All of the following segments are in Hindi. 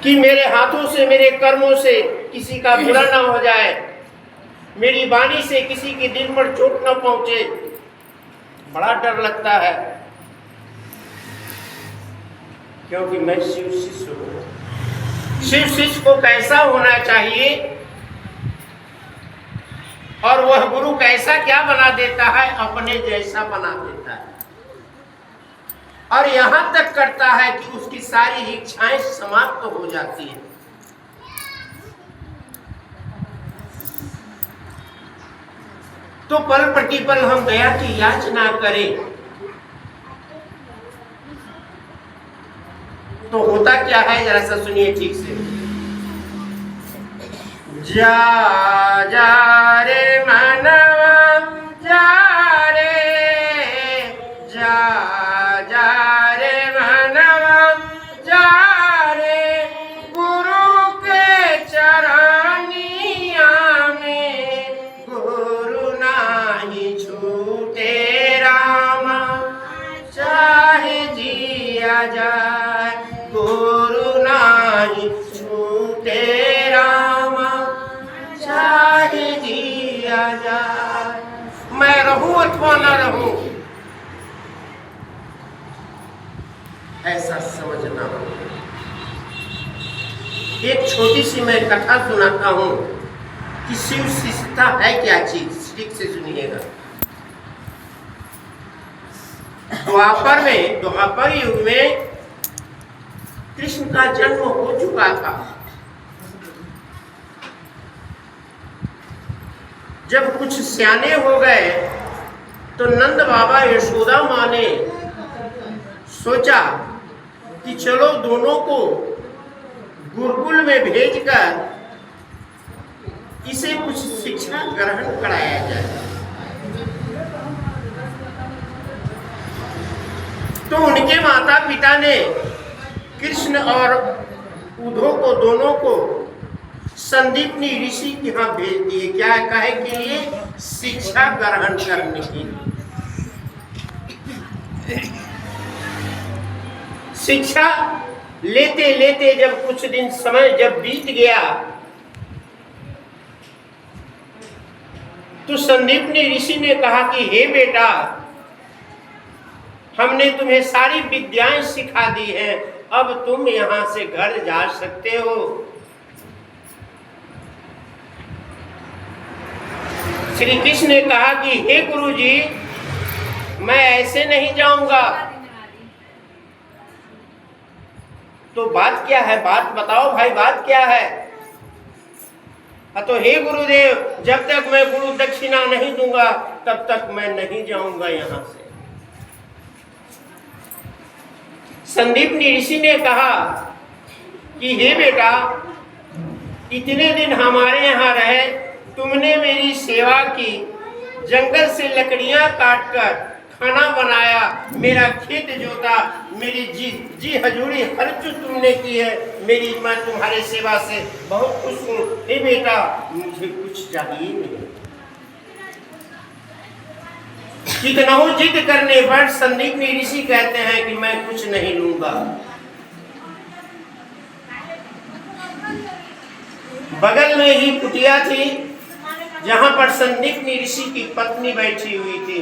कि मेरे हाथों से, मेरे कर्मों से किसी का बुरा ना हो जाए, मेरी वाणी से किसी के दिल पर चोट न पहुंचे। बड़ा डर लगता है, क्योंकि मैं शिव शिष्य हूं। शिव शिष्य को कैसा होना चाहिए और वह गुरु कैसा क्या बना देता है, अपने जैसा बना देता है, और यहां तक करता है कि उसकी सारी इच्छाएं समाप्त हो जाती हैं। तो पल प्रतिपल हम दया की याचना करें तो होता क्या है, जरा सा सुनिए ठीक से। जा जा रे मनवा जा रे, जा जा रे मनवा जा रे, गुरु के चरनिया में गुरु नाही छूटे रामा, चाहे जिया जाए गुरु नाही छूटे रामा, चाहे जिया जाए। मैं रहूं अथवा न रहूं, ऐसा समझना हो। एक छोटी सी मैं कथा सुनाता हूं कि शिव शिष्यता है क्या चीज, ठीक से सुनिएगा। द्वापर युग में कृष्ण का जन्म हो चुका था। जब कुछ सियाने हो गए तो नंद बाबा यशोदा माँ ने सोचा कि चलो दोनों को गुरुकुल में भेजकर इसे कुछ शिक्षा ग्रहण कराया जाए। तो उनके माता पिता ने कृष्ण और उद्धव को, दोनों को संदीपनी ऋषि के यहाँ भेज दिए। क्या कहे के लिए? शिक्षा ग्रहण करने के लिए। शिक्षा लेते लेते जब कुछ दिन समय जब बीत गया तो संदीपनी ऋषि ने कहा कि हे बेटा, हमने तुम्हें सारी विद्याएं सिखा दी हैं, अब तुम यहां से घर जा सकते हो। श्री कृष्ण ने कहा कि हे गुरुजी, मैं ऐसे नहीं जाऊंगा। तो बात क्या है? बात बताओ भाई, बात क्या है? तो हे गुरुदेव, जब तक मैं गुरु दक्षिणा नहीं दूंगा तब तक मैं नहीं जाऊंगा यहां से। संदीपनी ऋषि ने कहा कि हे बेटा, इतने दिन हमारे यहाँ रहे, तुमने मेरी सेवा की, जंगल से लकड़ियां काटकर खाना बनाया, मेरा खेत जोता, मेरी जी हजूरी हर चीज तुमने की है। मैं तुम्हारे सेवा से बहुत खुश हूँ। हे बेटा, मुझे कुछ चाहिए नहीं। कितनहु जिद करने पर संदीपनी ऋषि कहते हैं कि मैं कुछ नहीं लूंगा। बगल में ही कुटिया थी जहां पर संदीपनी ऋषि की पत्नी बैठी हुई थी।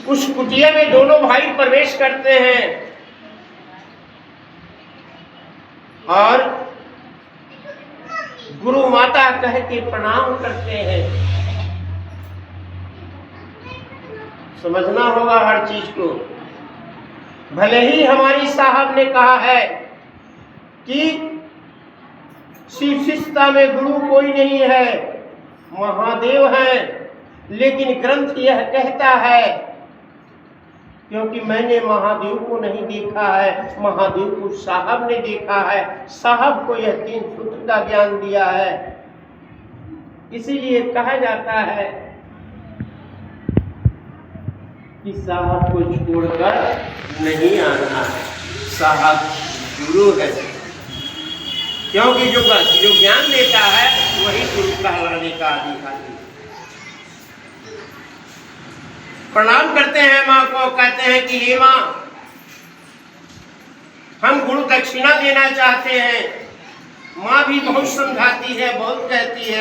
उस कुटिया में दोनों भाई प्रवेश करते हैं और गुरु माता कह के प्रणाम करते हैं। समझना होगा हर चीज को। भले ही हमारी साहब ने कहा है कि शिव शिष्यता में गुरु कोई नहीं है, महादेव है, लेकिन ग्रंथ यह कहता है, क्योंकि मैंने महादेव को नहीं देखा है, महादेव को साहब ने देखा है, साहब को यह 3 सूत्र का ज्ञान दिया है। इसीलिए कहा जाता है कि साहब को छोड़कर नहीं आना, साहब गुरु है। क्योंकि जो ज्ञान देता है वही गुरु कहलाने का अधिकारी। प्रणाम करते हैं माँ को, कहते हैं कि हे माँ, हम गुरु दक्षिणा देना चाहते हैं। माँ भी बहुत समझाती है, बहुत कहती है,